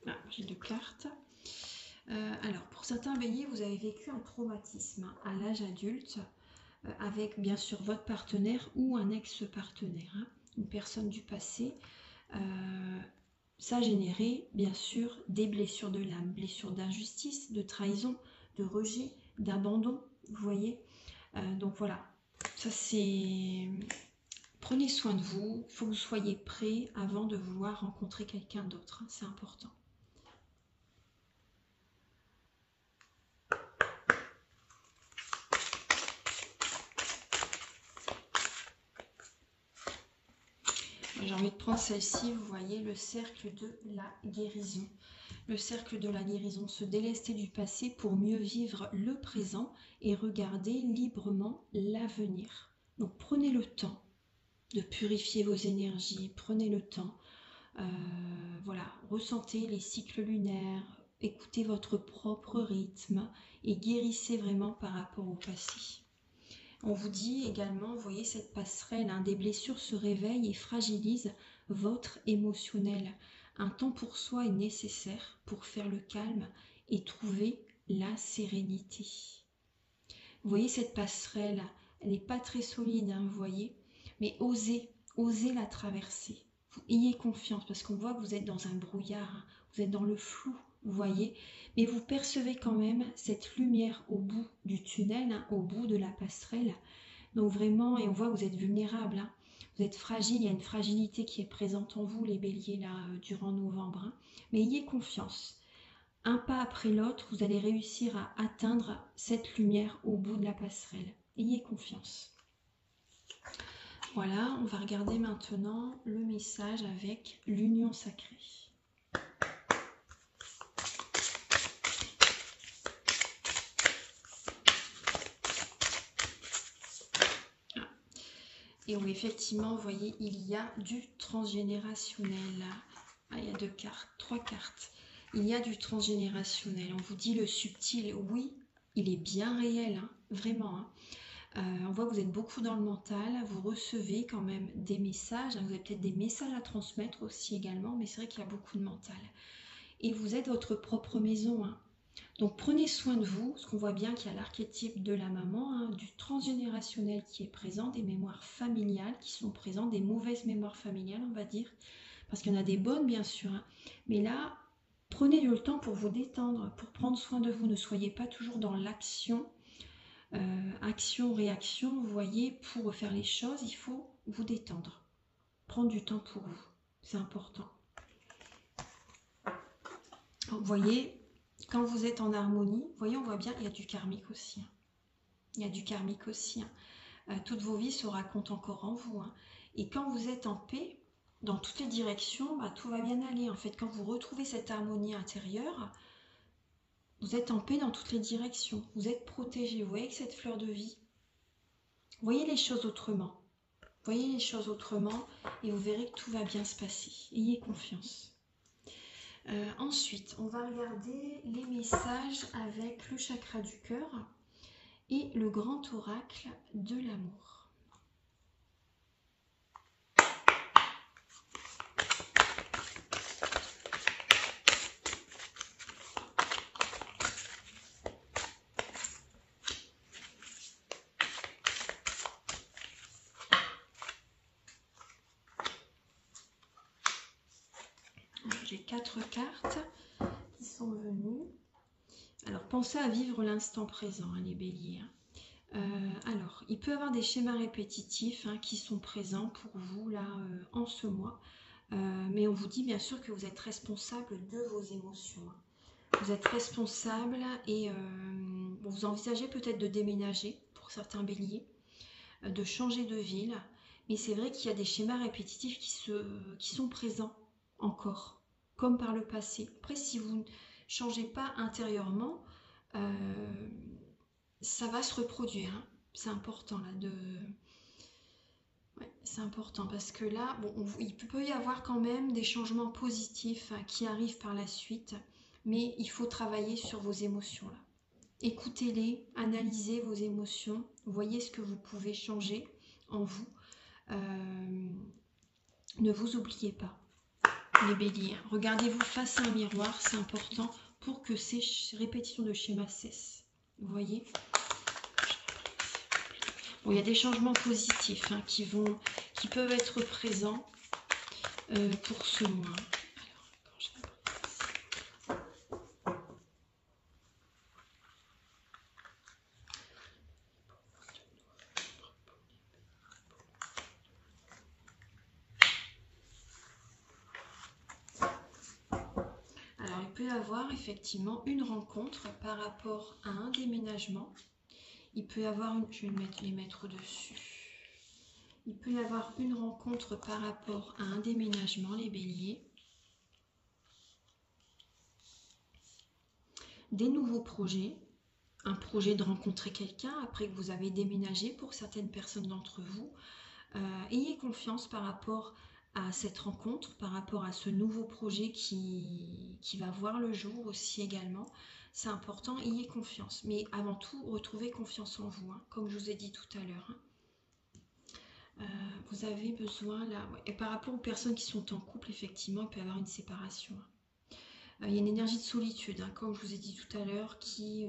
Ah, j'ai deux cartes. Alors, pour certains béliers, vous avez vécu un traumatisme à l'âge adulte avec bien sûr votre partenaire ou un ex-partenaire, hein, une personne du passé. Ça a généré bien sûr des blessures de l'âme, blessures d'injustice, de trahison, de rejet, d'abandon, vous voyez. Donc voilà, ça c'est... Prenez soin de vous, il faut que vous soyez prêts avant de vouloir rencontrer quelqu'un d'autre, hein, c'est important. J'ai envie de prendre celle-ci, vous voyez, le cercle de la guérison. Le cercle de la guérison, se délester du passé pour mieux vivre le présent et regarder librement l'avenir. Donc prenez le temps de purifier vos énergies, prenez le temps, voilà, ressentez les cycles lunaires, écoutez votre propre rythme et guérissez vraiment par rapport au passé. On vous dit également, vous voyez cette passerelle, hein, des blessures se réveillent et fragilisent votre émotionnel. Un temps pour soi est nécessaire pour faire le calme et trouver la sérénité. Vous voyez cette passerelle, elle n'est pas très solide, hein, vous voyez, mais osez la traverser. Ayez confiance parce qu'on voit que vous êtes dans un brouillard, hein, vous êtes dans le flou, vous voyez, mais vous percevez quand même cette lumière au bout du tunnel, hein, au bout de la passerelle. Donc vraiment, et on voit que vous êtes vulnérable, hein, vous êtes fragile, il y a une fragilité qui est présente en vous, les béliers, là, durant novembre. Hein. Mais ayez confiance. Un pas après l'autre, vous allez réussir à atteindre cette lumière au bout de la passerelle. Ayez confiance. Voilà, on va regarder maintenant le message avec l'union sacrée. Et oui, effectivement, vous voyez, il y a du transgénérationnel. Ah, il y a 2 cartes, 3 cartes. Il y a du transgénérationnel. On vous dit le subtil, oui, il est bien réel, hein, vraiment. Hein. On voit que vous êtes beaucoup dans le mental, vous recevez quand même des messages, hein, vous avez peut-être des messages à transmettre aussi également, mais c'est vrai qu'il y a beaucoup de mental. Et vous êtes votre propre maison. Hein. Donc prenez soin de vous, parce qu'on voit bien qu'il y a l'archétype de la maman, hein, du transgénérationnel qui est présent, des mémoires familiales qui sont présentes, des mauvaises mémoires familiales on va dire, parce qu'il y en a des bonnes bien sûr, hein. Mais là, prenez le temps pour vous détendre, pour prendre soin de vous, ne soyez pas toujours dans l'action, action-réaction, vous voyez, pour faire les choses, il faut vous détendre, prendre du temps pour vous, c'est important. Vous voyez, quand vous êtes en harmonie, vous voyez, on voit bien, il y a du karmique aussi. Hein. Il y a du karmique aussi. Hein. Toutes vos vies se racontent encore en vous. Hein. Et quand vous êtes en paix, dans toutes les directions, bah, tout va bien aller. En fait, quand vous retrouvez cette harmonie intérieure, vous êtes en paix dans toutes les directions. Vous êtes protégé. Vous voyez avec cette fleur de vie. Voyez les choses autrement. Voyez les choses autrement et vous verrez que tout va bien se passer. Ayez confiance. Ensuite, on va regarder les messages avec le chakra du cœur et le grand oracle de l'amour. J'ai 4 cartes qui sont venues. Alors, pensez à vivre l'instant présent, hein, les béliers. Alors, il peut y avoir des schémas répétitifs hein, qui sont présents pour vous là en ce mois. Mais on vous dit bien sûr que vous êtes responsable de vos émotions. Hein. Vous êtes responsable et vous envisagez peut-être de déménager pour certains béliers, de changer de ville. Mais c'est vrai qu'il y a des schémas répétitifs qui sont présents encore, comme par le passé. Après, si vous ne changez pas intérieurement, ça va se reproduire. Hein. C'est important là de... Ouais, c'est important parce que là, bon, il peut y avoir quand même des changements positifs hein, qui arrivent par la suite, mais il faut travailler sur vos émotions là. Écoutez-les, analysez vos émotions, voyez ce que vous pouvez changer en vous. Ne vous oubliez pas, les béliers. Regardez-vous face à un miroir, c'est important pour que ces répétitions de schémas cessent. Vous voyez ? Bon, il y a des changements positifs hein, qui peuvent être présents pour ce mois. Alors, il peut y avoir effectivement une rencontre par rapport à un déménagement. Il peut y avoir une... Je vais les mettre au-dessus. Il peut y avoir une rencontre par rapport à un déménagement, les béliers. Des nouveaux projets. Un projet de rencontrer quelqu'un après que vous avez déménagé pour certaines personnes d'entre vous. Ayez confiance par rapport à cette rencontre, par rapport à ce nouveau projet qui va voir le jour aussi également. C'est important, ayez confiance. Mais avant tout, retrouvez confiance en vous, hein, comme je vous ai dit tout à l'heure. Hein. Vous avez besoin, là, ouais. Et par rapport aux personnes qui sont en couple, effectivement, il peut y avoir une séparation. Hein. Il y a une énergie de solitude, hein, comme je vous ai dit tout à l'heure, qui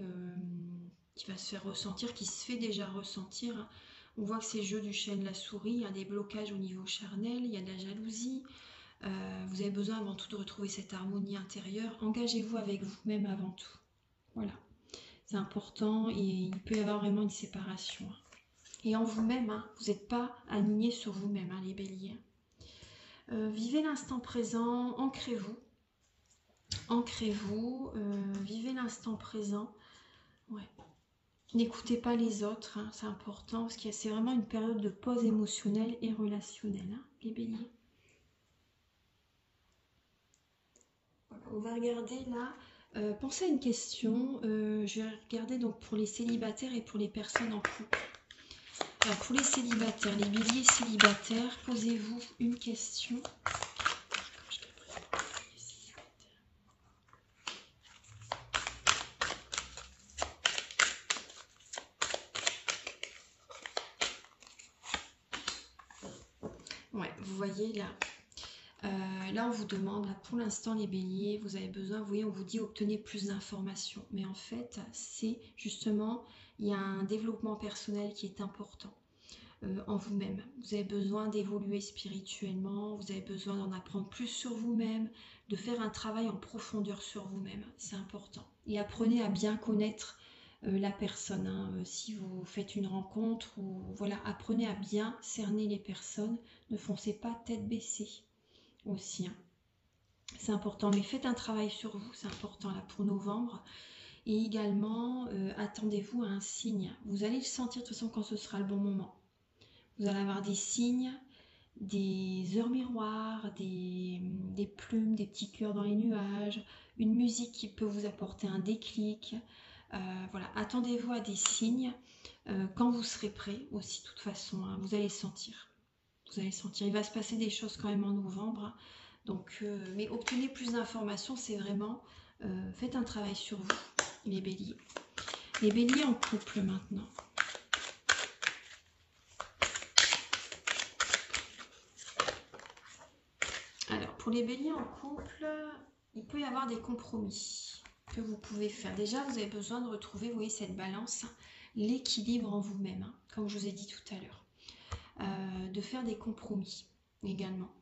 va se faire ressentir, qui se fait déjà ressentir. Hein. On voit que c'est jeu du chat et de la souris, il y a des blocages au niveau charnel, il y a de la jalousie. Vous avez besoin avant tout de retrouver cette harmonie intérieure. Engagez-vous avec vous-même avant tout. Voilà, c'est important et il peut y avoir vraiment une séparation. Et en vous-même, hein, vous n'êtes pas aligné sur vous-même, hein, les béliers. Vivez l'instant présent, ancrez-vous. Ancrez-vous, vivez l'instant présent. Ouais. N'écoutez pas les autres, hein, c'est important parce que c'est vraiment une période de pause émotionnelle et relationnelle, hein, les béliers. Voilà, on va regarder là. Pensez à une question. Je vais regarder donc pour les célibataires et pour les personnes en couple. Alors pour les célibataires, les béliers célibataires, posez-vous une question. Ouais, vous voyez là. Là, on vous demande, là, pour l'instant, les béliers, vous avez besoin, vous voyez, on vous dit obtenez plus d'informations. Mais en fait, c'est justement, il y a un développement personnel qui est important en vous-même. Vous avez besoin d'évoluer spirituellement, vous avez besoin d'en apprendre plus sur vous-même, de faire un travail en profondeur sur vous-même. C'est important. Et apprenez à bien connaître la personne. Hein. Si vous faites une rencontre, ou voilà, apprenez à bien cerner les personnes. Ne foncez pas tête baissée aussi. Hein. C'est important, mais faites un travail sur vous, c'est important là pour novembre. Et également, attendez-vous à un signe. Vous allez le sentir de toute façon quand ce sera le bon moment. Vous allez avoir des signes, des heures miroirs, des plumes, des petits cœurs dans les nuages, une musique qui peut vous apporter un déclic. Voilà, attendez-vous à des signes quand vous serez prêt aussi, de toute façon, hein, vous allez sentir. Vous allez sentir, il va se passer des choses quand même en novembre. Donc, mais obtenez plus d'informations, c'est vraiment, faites un travail sur vous, les béliers. Les béliers en couple maintenant. Alors, pour les béliers en couple, il peut y avoir des compromis que vous pouvez faire. Déjà, vous avez besoin de retrouver, vous voyez, cette balance, l'équilibre en vous-même, hein, comme je vous ai dit tout à l'heure. De faire des compromis également.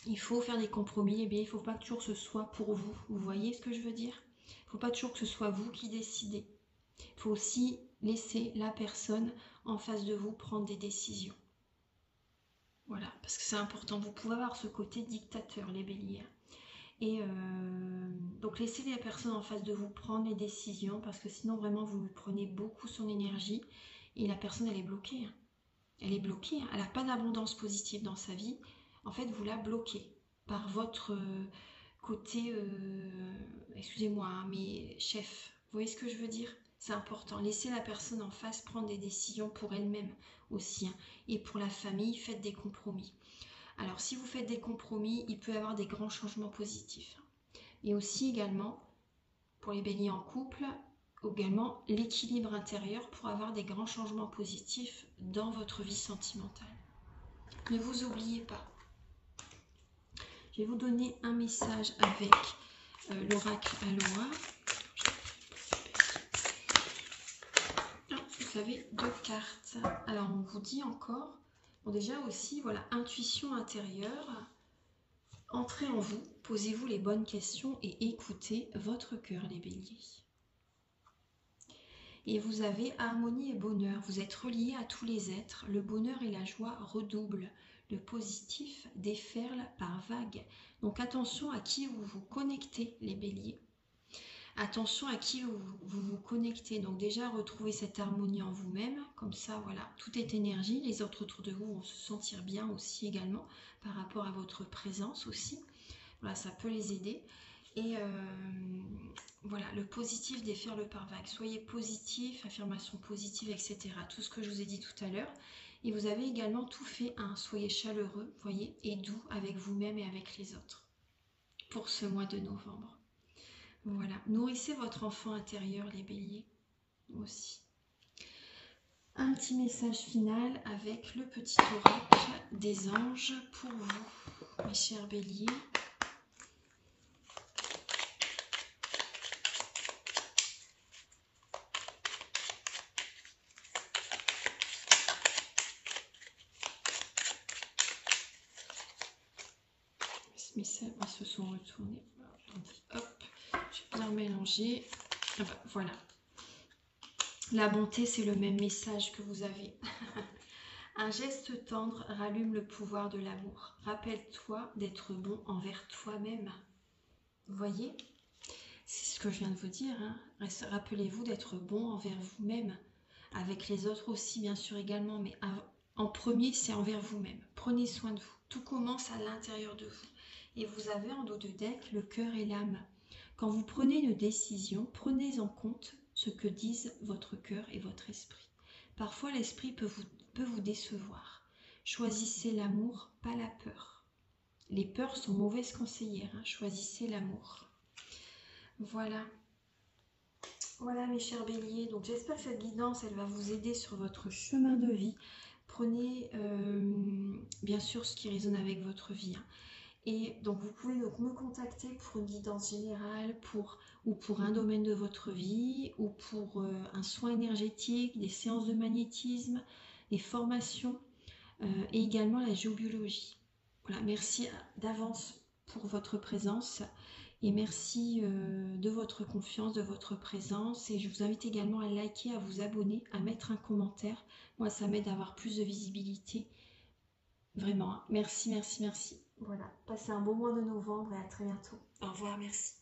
Il faut faire des compromis, et bien il ne faut pas toujours que ce soit pour vous. Vous voyez ce que je veux dire? Il ne faut pas toujours que ce soit vous qui décidez. Il faut aussi laisser la personne en face de vous prendre des décisions. Voilà, parce que c'est important. Vous pouvez avoir ce côté dictateur, les béliers. Et donc laissez les personnes en face de vous prendre les décisions, parce que sinon vraiment vous lui prenez beaucoup son énergie et la personne elle est bloquée. Hein. Elle est bloquée, hein. Elle n'a pas d'abondance positive dans sa vie. En fait, vous la bloquez par votre côté, excusez-moi, hein, mais chef. Vous voyez ce que je veux dire? C'est important. Laissez la personne en face prendre des décisions pour elle-même aussi. Hein. Et pour la famille, faites des compromis. Alors, si vous faites des compromis, il peut y avoir des grands changements positifs. Et aussi également, pour les béliers en couple, également l'équilibre intérieur pour avoir des grands changements positifs dans votre vie sentimentale. Ne vous oubliez pas. Je vais vous donner un message avec l'oracle Aloha. Vous avez 2 cartes. Alors on vous dit encore, bon déjà aussi, voilà, intuition intérieure. Entrez en vous, posez-vous les bonnes questions et écoutez votre cœur, les béliers. Et vous avez harmonie et bonheur. Vous êtes reliés à tous les êtres. Le bonheur et la joie redoublent. Le positif déferle par vagues. Donc attention à qui vous vous connectez, les béliers. Attention à qui vous vous connectez. Donc déjà, retrouvez cette harmonie en vous-même. Comme ça, voilà, tout est énergie. Les autres autour de vous vont se sentir bien aussi également par rapport à votre présence aussi. Voilà, ça peut les aider. Et voilà, le positif déferle par vague. Soyez positif, affirmation positive, etc. Tout ce que je vous ai dit tout à l'heure. Et vous avez également tout fait, hein. Soyez chaleureux, voyez, et doux avec vous-même et avec les autres pour ce mois de novembre. Voilà, nourrissez votre enfant intérieur, les béliers, aussi. Un petit message final avec le petit oracle des anges pour vous, mes chers béliers. Ils se sont retournés. Hop, j'ai bien mélangé. Ah bah, voilà. La bonté, c'est le même message que vous avez. Un geste tendre rallume le pouvoir de l'amour. Rappelle-toi d'être bon envers toi-même. Vous voyez? C'est ce que je viens de vous dire, hein. Rappelez-vous d'être bon envers vous-même, avec les autres aussi bien sûr également, mais en premier c'est envers vous-même. Prenez soin de vous, tout commence à l'intérieur de vous. Et vous avez en dos de deck le cœur et l'âme. Quand vous prenez une décision, prenez en compte ce que disent votre cœur et votre esprit. Parfois l'esprit peut vous décevoir. Choisissez l'amour, pas la peur. Les peurs sont mauvaises conseillères, hein. Choisissez l'amour. Voilà. Voilà mes chers béliers, donc j'espère que cette guidance, elle va vous aider sur votre chemin de vie. Prenez bien sûr ce qui résonne avec votre vie, hein. Et donc vous pouvez donc me contacter pour une guidance générale, ou pour un domaine de votre vie, ou pour un soin énergétique, des séances de magnétisme, des formations, et également la géobiologie. Voilà, merci d'avance pour votre présence. Et merci de votre confiance, de votre présence. Et je vous invite également à liker, à vous abonner, à mettre un commentaire. Moi, ça m'aide à avoir plus de visibilité. Vraiment, hein. Merci, merci, merci. Voilà, passez un bon mois de novembre et à très bientôt. Au revoir, merci.